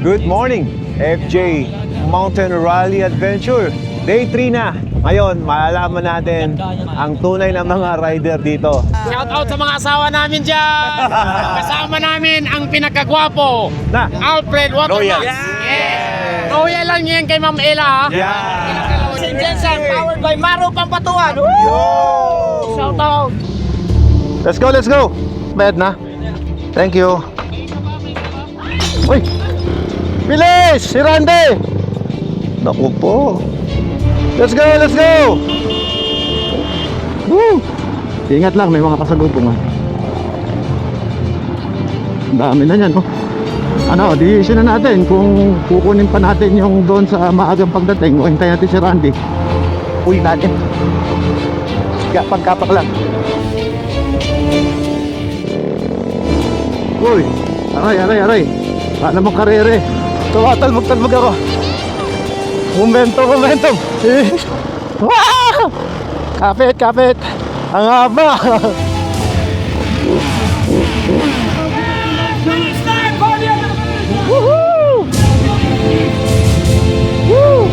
Good morning, FJ Mountain Rally Adventure. Day 3 na. Ngayon, malalaman natin ang tunay na mga rider dito. Shout out sa mga asawa namin dyan. Kasama namin ang pinakagwapo Na, Alfred Waterman. Yes. Royal lang yan kay Ma'am Ella. yeah. St. Jensen, powered by Maro Pampatuan. Shout out. Let's go, let's go. Bed na. Thank you. Uy! Bilis! Si Randy! Naku po. Let's go, let's go! Woo! Ingat lang, may mga kasalubong. Ang dami na yan, oh. Ano, decision na natin kung kukunin pa natin yung doon sa maagang pagdating o hintayin natin si Randy. Uy natin. Pagkapak lang. Uy! Aray! Paano mo karere? Tumatalbog-talbog ako. Momentum. Wow! Kapit! Ang haba. Woohoo! Woo!